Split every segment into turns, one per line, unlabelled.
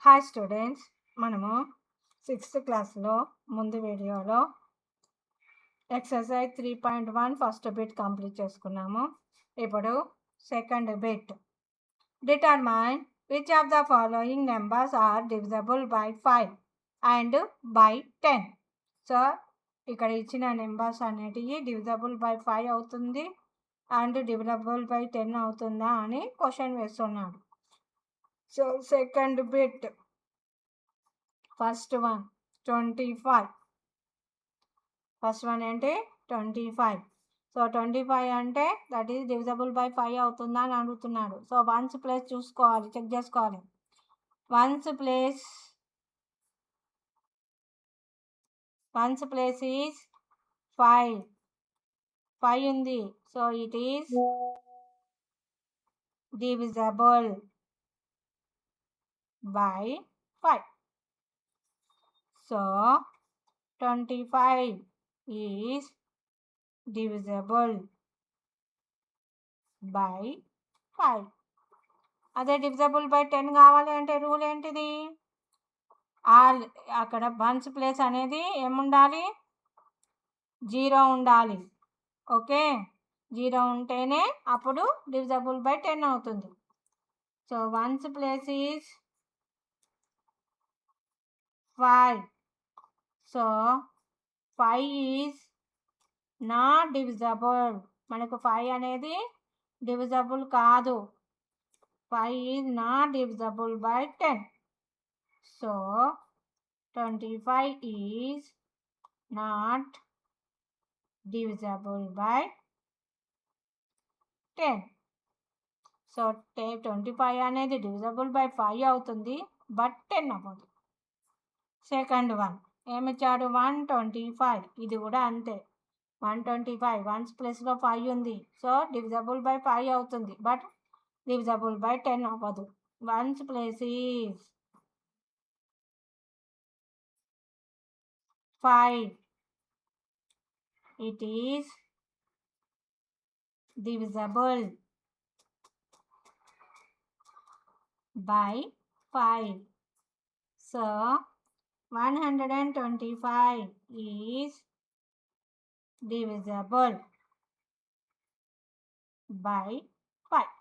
Hi students, మనము 6th క్లాస్లో ముందు వీడియోలో ఎక్సర్సైజ్ 3.1 ఫస్ట్ బిట్ కంప్లీట్ చేసుకున్నాము. ఇప్పుడు second bit, determine which of the following numbers are divisible by 5 and by 10. So ఇక్కడ ఇచ్చిన నెంబర్స్ అనేటివి డివిజబుల్ బై 5 అవుతుంది అండ్ డివిజబుల్ బై 10 అవుతుందా అని క్వశ్చన్ వేస్తున్నాడు. So second bit, first one 25. First one అంటే 25. సో 25 అంటే దట్ ఈస్ డివిజబుల్ బై 5 అవుతుందా అని అడుగుతున్నాడు. సో వన్స్ ప్లేస్ చూసుకోవాలి, చెక్ చేసుకోవాలి. వన్స్ ప్లేస్ ఈజ్ 5 ఉంది. So it is divisible by 5. So 25 is divisible by 5. అదే డివిజబుల్ బై 10 కావాలి అంటే రూల్ ఏంటిది? అక్కడ వన్స్ ప్లేస్ అనేది ఏముండాలి? 0 ఉండాలి. ఓకే, 0 ఉంటేనే అప్పుడు డివిజబుల్ బై 10 అవుతుంది. So ones place is 5. So 5 is not divisible. మనకు 5 అనేది డివిజబుల్ కాదు. 5 is not divisible by 10. So 25 is not divisible by 10. So 25 అనేది డివిజబుల్ బై 5 అవుతుంది, బట్ 10 అవ్వదు. సెకండ్ వన్ ఏమిచ్చాడు? 125. ఇది కూడా అంతే, 125 వన్స్ ప్లేస్లో 5 ఉంది. సో డివిజబుల్ బై 5 అవుతుంది, బట్ డివిజబుల్ బై 10 అవ్వదు. Once place is 5. It is divisible by 5. So 125 is divisible by 5.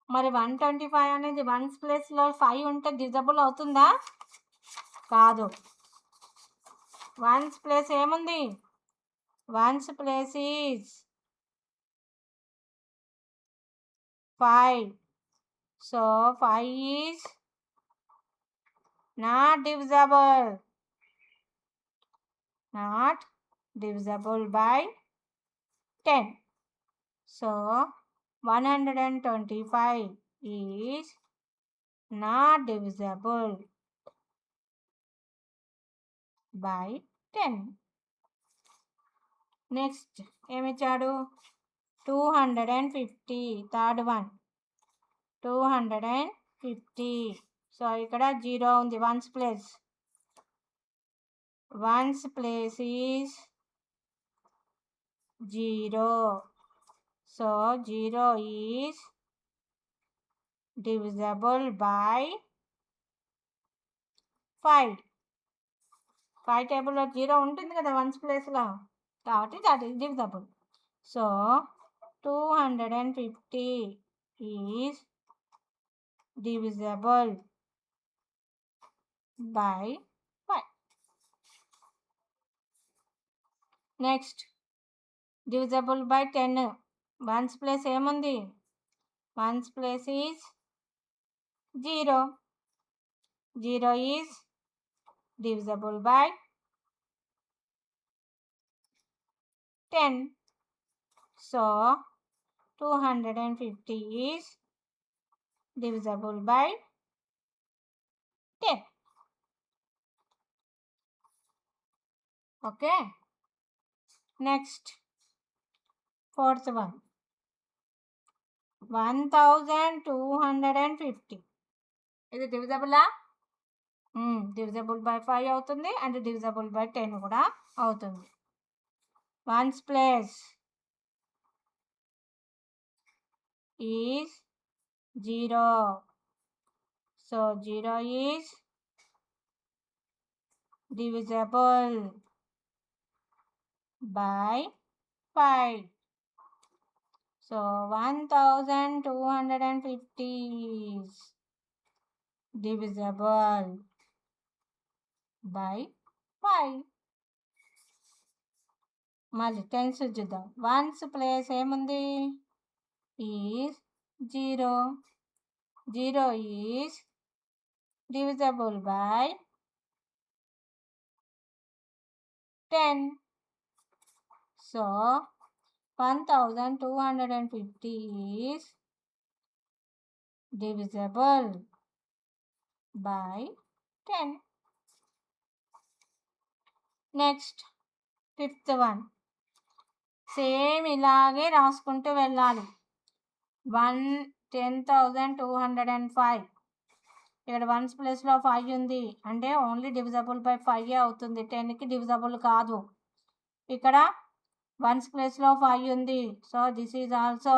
మరి 125 అనేది వన్స్ ప్లేస్లో 5 ఉంటే డివిజబుల్ అవుతుందా? కాదు. వన్స్ ప్లేస్ ఏముంది? Ones place is 5. So 5 is not divisible by 10. So 125 is not divisible by 10. Next ఏమిచ్చాడు? 250. Third one 250. So ఇక్కడ 0 ఉంది. Ones place is 0. So 0 is divisible by 5. 5 టేబుల్లో 0 ఉంటుంది కదా వన్స్ ప్లేస్లో, కాబట్టి that is divisible. So 250 is divisible by 5. Next divisible by 10. Ones place ఏముంది? Ones place is 0. 0 is divisible by 10. So 250 is divisible by 10. Okay. Next, fourth one 1250. ఇది డివిజబులా? Divisible by 5 అవుతుంది and divisible by 10 కూడా అవుతుంది. Once place is 0. So 0 is divisible by 5. So 1250 is divisible by 5. మళ్ళీ tense చూద్దాం. Once place ఏముంది? Is 0. 0 is divisible by 10. So 1250 is divisible by 10. Next, fifth one. Same ఇలాగే రాసుకుంటూ వెళ్ళాలి. 10,205. ఇక్కడ వన్స్ ప్లేస్లో 5 ఉంది అంటే ఓన్లీ డివిజబుల్ బై 5 అవుతుంది, 10కి డివిజబుల్ కాదు. ఇక్కడ వన్స్ ప్లేస్లో 5 ఉంది, సో దిస్ ఈజ్ ఆల్సో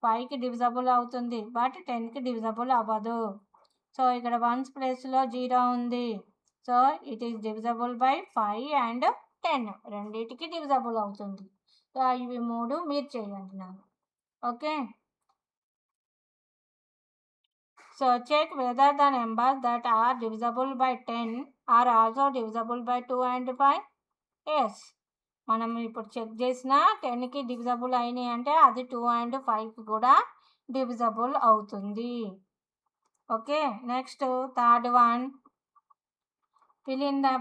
5కి డివిజబుల్ అవుతుంది, బట్ 10కి డివిజబుల్ అవ్వదు. సో ఇక్కడ వన్స్ ప్లేస్లో 0 ఉంది, so it is divisible by 5 and 10, రెండింటికి డివిజబుల్ అవుతుంది. సో ఇవి 3 మీరు చేయండి నాకు. Okay. So check whether the numbers that are divisible by 10 are also divisible by 2 and 5. Yes. మనం ఇప్పుడు చెక్ చేసిన 10కి డివిజబుల్ అయినాయి అంటే అది 2 and 5కి కూడా డివిజబుల్ అవుతుంది. Okay. Next third one. Fill in the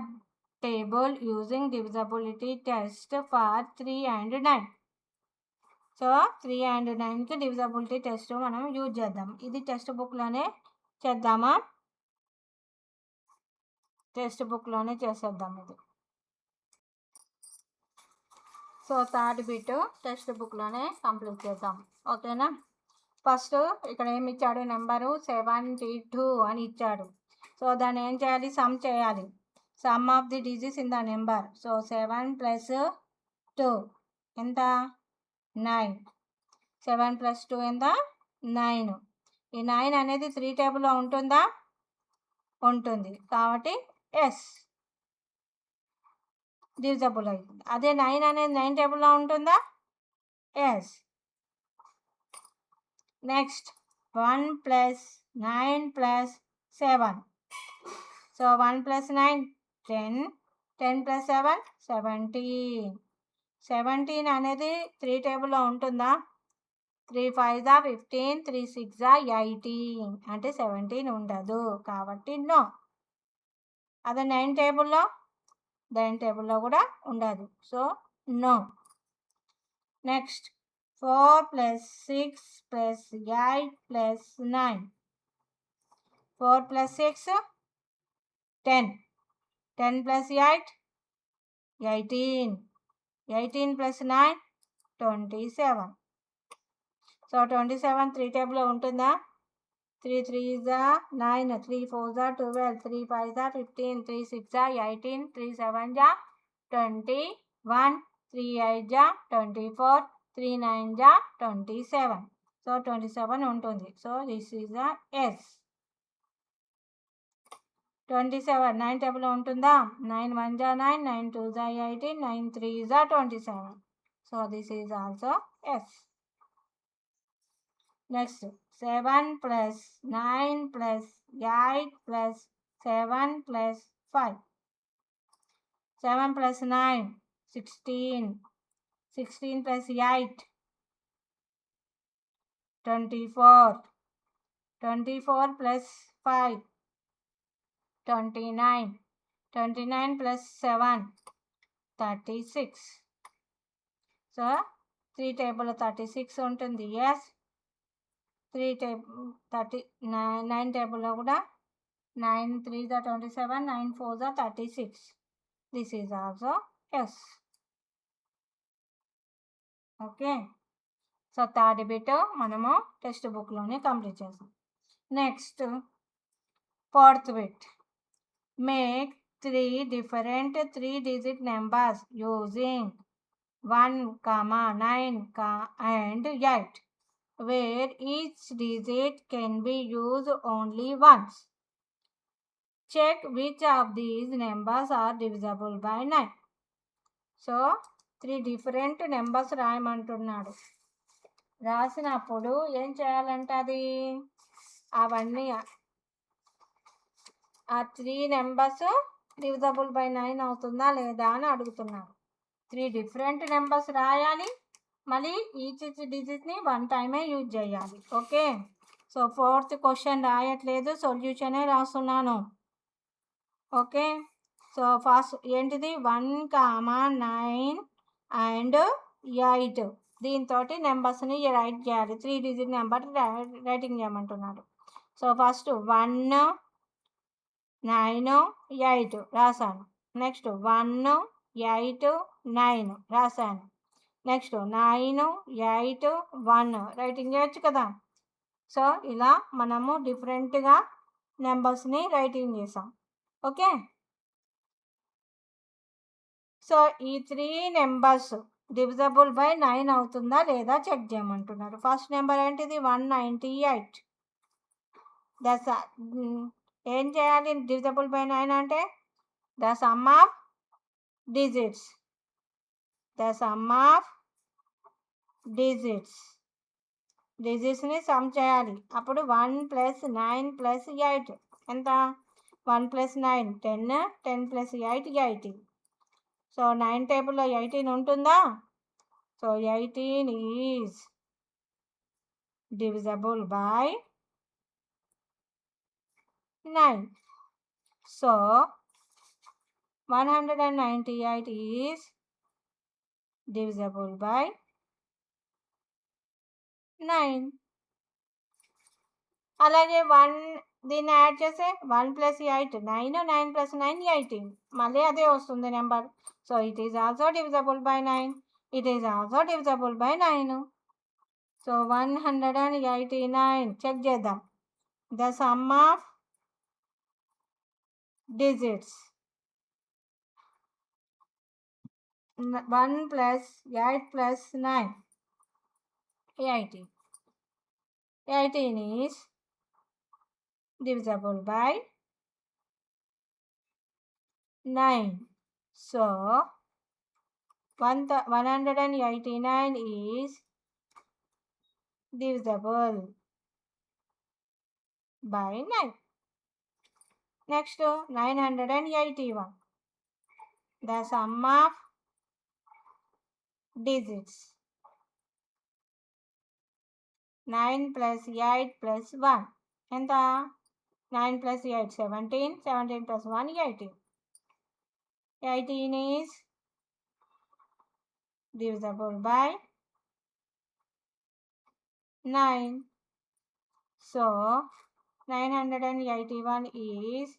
table using divisibility test for 3 and 9. So 3 and 9కి డివిజబిలిటీ టెస్ట్ మనం యూజ్ చేద్దాం. ఇది టెక్స్ట్ బుక్లోనే చేద్దామా? టెక్స్ట్ బుక్లోనే చేసేద్దాం ఇది. సో థర్డ్ బిట్ టెక్స్ట్ బుక్లోనే కంప్లీట్ చేద్దాం. ఓకేనా? ఫస్ట్ ఇక్కడ ఏమి ఇచ్చాడు? నెంబరు 72 అని ఇచ్చాడు. సో దాన్ని ఏం చేయాలి? సమ్ చేయాలి. Some of the digits in the number. So 7 + 2 ఎంత? 9. 7 + 2 ఎంత? 9. ఈ 9 అనేది 3 టేబుల్లో ఉంటుందా? ఉంటుంది. కాబట్టి ఎస్, డివిజబుల్ అవుతుంది. అదే 9 అనేది 9 టేబుల్లో ఉంటుందా? ఎస్. నెక్స్ట్ 1 + 9 + 7. సో 1 + 9 10, 10 + 7 17. 17 అనేది 3 టేబుల్లో ఉంటుందా? 3 5 15, 3 6 18, అంటే 17 ఉండదు, కాబట్టి నో. అదే 9 టేబుల్లో, 9 టేబుల్లో కూడా ఉండదు, సో నో. నెక్స్ట్ 4 + 6 + 8 + 9. 4 + 6 10, 10 + 8 18, 18 + 9 27. సో 27 3 టేబుల్లో ఉంటుందా? 3 3s 9, 3 4s 12, 3 5s 15, 3 6s 18, 3 7s 21, 3 8s 24, 3 9s 27. So 27 ఉంటుంది. So this is the yes. 27 9 టేబుల్లో ఉంటుందా? 9 1s 9, 9 2s 18, 9 3s 27. So this is also yes. Next 7 + 9 + 8 + 7 + 5. 7 + 9 16, 16 + 8 24, 24 + 5 29, 29 + 7 36. So 3 table 36 ఉంటుంది. ఎస్. 9 టేబుల్లో కూడా 9 3s 27, 9 4s 36. This is also yes. Okay. So third bit మనము text బుక్లోనే complete చేసాం. Next fourth bit. Make 3 different 3-digit numbers using 1, 9 and 8. where each digit can be used only once. Check which of these numbers are divisible by 9. So 3 different numbers రాయమంటున్నాడు. రాసినప్పుడు ఏం చేయాలంటే అది అవన్నీ ఆ 3 నెంబర్స్ డివిజబుల్ బై 9 అవుతుందా లేదా అని అడుగుతున్నాడు. 3 డిఫరెంట్ నెంబర్స్ రాయాలి, మళ్ళీ ఈచ్ డిజిట్ని 1 టైమే యూజ్ చేయాలి. ఓకే, సో 4th క్వశ్చన్ రాయట్లేదు, సొల్యూషనే రాస్తున్నాను. ఓకే, సో ఫస్ట్ ఏంటిది 1, 9 అండ్ 8 దీంతో నెంబర్స్ని రైట్ చేయాలి. 3 డిజిట్ నెంబర్ రైటింగ్ చేయమంటున్నాడు. సో ఫస్ట్ 1, 9, 8 రాశాను. నెక్స్ట్ 1, 8, 9 రాశాను. నెక్స్ట్ 9, 8, 1 రైటింగ్ చేయొచ్చు కదా. సో ఇలా మనము డిఫరెంట్గా నెంబర్స్ని రైటింగ్ చేసాం. ఓకే, సో ఈ 3 నెంబర్స్ డివిజబుల్ బై 9 అవుతుందా లేదా చెక్ చేయమంటున్నాడు. ఫస్ట్ నెంబర్ ఏంటిది 198. ఏం చేయాలి డివిజబుల్ బై 9 అంటే ద సమ్ ఆఫ్ డిజిట్స్ని సమ్ చేయాలి. అప్పుడు 1 + 9 + 8 ఎంత? 1 + 9 10, 10 + 8 18. సో 9 టేబుల్లో 18 ఉంటుందా? So 18 is divisible by 9. So 198 is divisible by 9. అలాగే 1 దీన్ని యాడ్ చేస్తే 1 + 8 9, 9 + 9 18 మళ్ళీ అదే వస్తుంది నెంబర్. So it is also divisible by 9. It is also divisible by 9. So 189 check చేద్దాం. The sum of digits 1 + 8 + 9 18. 18 is divisible by 9. So 189 is divisible by 9. Next 981. The sum of digits 9 + 8 + 1 ఎంత? 9 + 8 17, 17 + 1 18. 18 is divisible by 9. So 981 is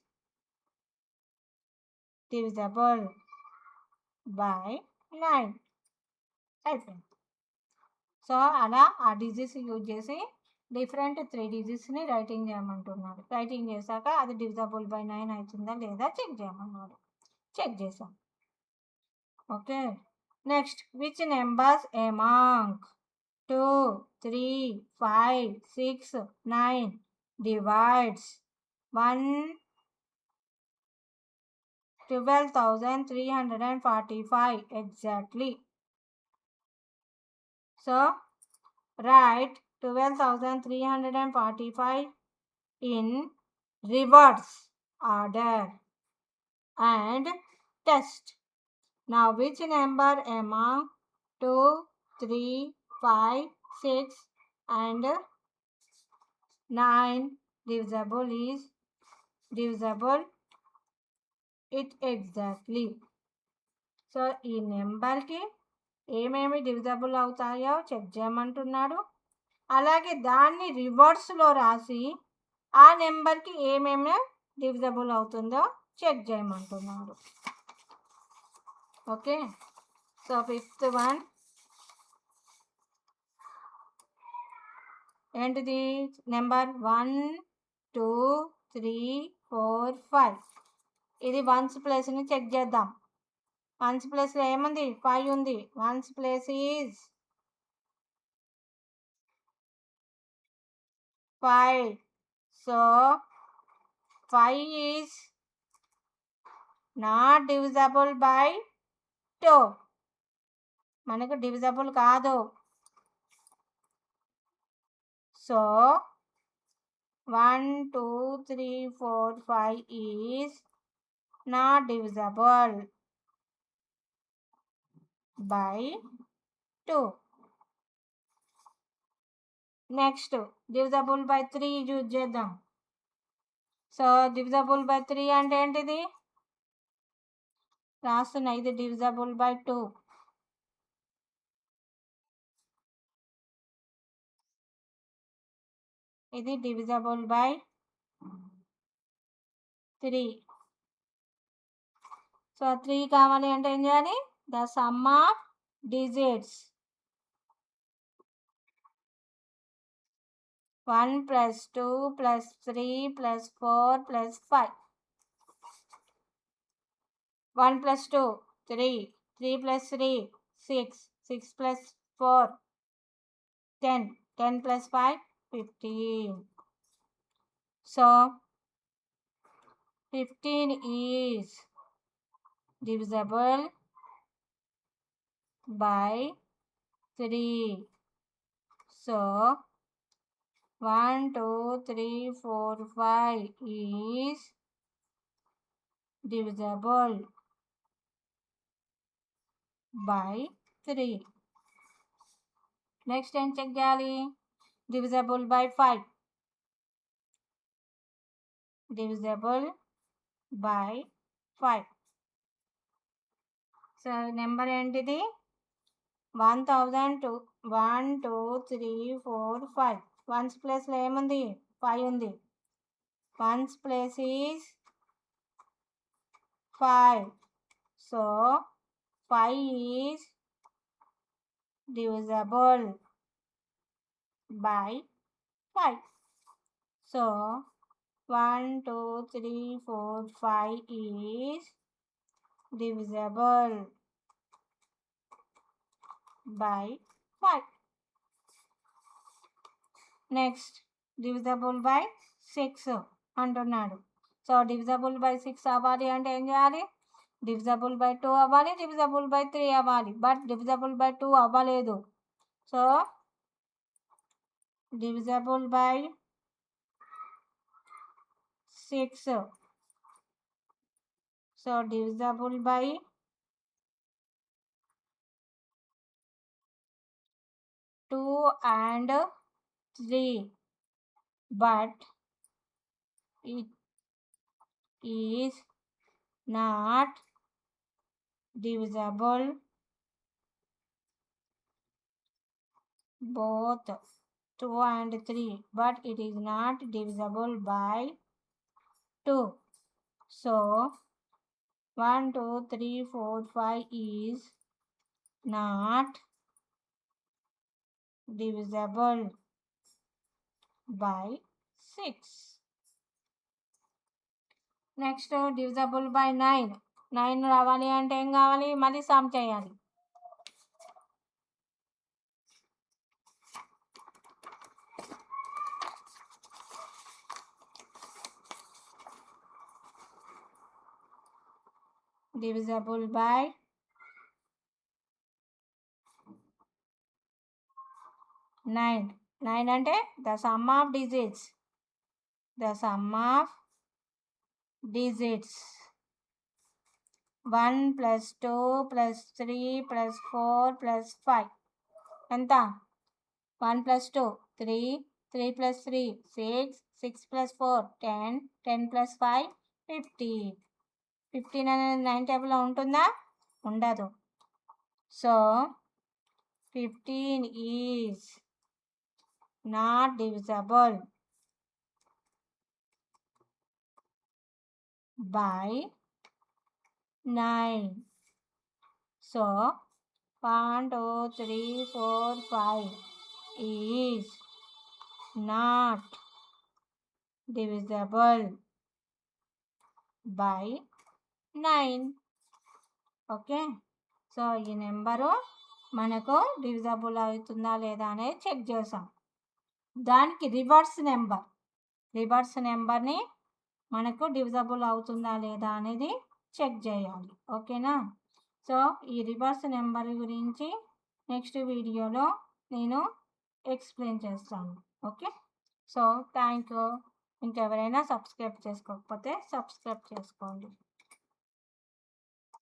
divisible by 9. అయిపోయింది. So అలా ఆ digits use చేసి different 3 డిజిట్స్ని writing చేయమంటున్నాడు. Writing చేశాక అది divisible by 9 అవుతుందా లేదా చెక్ చేయమన్నాడు. చెక్ చేసాం. Okay, next which numbers among 2, 3, 5, 6, 9 divides 12,345 exactly. So write 12,345 in reverse order and test. Now which number among 2, 3, 5, 6 and 9 divisible it exactly. So ఈ నెంబర్కి ఏమేమి డివిజబుల్ అవుతాయో చెక్ చేయమంటున్నాడు. అలాగే దాన్ని రివర్స్లో రాసి ఆ నెంబర్కి ఏమేమి డివిజబుల్ అవుతుందో చెక్ చేయమంటున్నాడు. ఓకే, సో 5th వన్ ఏంటిది? నెంబర్ 1, 2, 3, 4, 5. ఇది వన్స్ ప్లేస్ని చెక్ చేద్దాం. వన్స్ ప్లేస్లో ఏముంది? 5 ఉంది. Ones place is 5. So 5 is not divisible by 2. మనకు డివిజబుల్ కాదు. So 1, 2, 3, 4, 5 is not divisible by 2. Next divisible by 3 use చేద్దాం. సో డివిజబుల్ బై 3 అంటే ఏంటిది రాస్తున్నా, ఇది డివిజబుల్ బై 2. ఇది డివిజబుల్ బై 3. సో 3 కావాలి అంటే ఏం చేయాలి? The sum of digits 1 + 2 + 3 + 4 + 5. 1 + 2 3, 3 + 3 6, 6 + 4 10, 10 + 5 15. So 15 is divisible by 3. So 1, 2, 3, 4, 5 is divisible by 3. Next ఏం చెక్ చేయాలి? Divisible by 5. Divisible by 5. So number ఏంటిది? 1002. 1, 2, 3, 4, 5. 1's ప్లేస్లో ఏముంది? 5 ఉంది. 1's place is 5. So 5 is divisible by 5. So 1, 2, 3, 4, 5 is divisible by 5. Next divisible by 6 అంటున్నాడు. So divisible by 6 అవ్వాలి అంటే ఏం చేయాలి? డివిజబుల్ బై 2 అవ్వాలి, డివిజబుల్ బై 3 అవ్వాలి. బట్ డివిజబుల్ బై 2 అవ్వలేదు. So divisible by 6. So divisible by 2 and 3, but it is not divisible both 2 and 3, but it is not divisible by 2. So 1, 2, 3, 4, 5 is not divisible by 6. Next divisible by 9. 9 రావాలి అంటే ఏం కావాలి? మళ్ళీ some చేయాలి. divisible by 9. 9 అంటే the sum of digits. The sum of digits 1 + 2 + 3 + 4 + 5 ఎంత? 1 + 2 3, 3 + 3 6, 6 + 4 10, 10 + 5 15. 15 అనేది 9 టేబుల్లో ఉంటుందా? ఉండదు. So 15 is not divisible by 9. So 1, 2, 3, 4, 5 is not divisible by 9. Okay. So ఈ నెంబరు మనకు డివిజబుల్ అవుతుందా లేదా అనేది చెక్ చేసాం. దానికి రివర్స్ నెంబర్ని మనకు డివిజబుల్ అవుతుందా లేదా అనేది చెక్ చేయాలి. ఓకేనా? సో ఈ రివర్స్ నెంబర్ గురించి నెక్స్ట్ వీడియోలో నేను ఎక్స్ప్లెయిన్ చేస్తాను. Okay, so thank you. ఇంకెవరైనా సబ్స్క్రైబ్ చేసుకోకపోతే సబ్స్క్రైబ్ చేసుకోండి.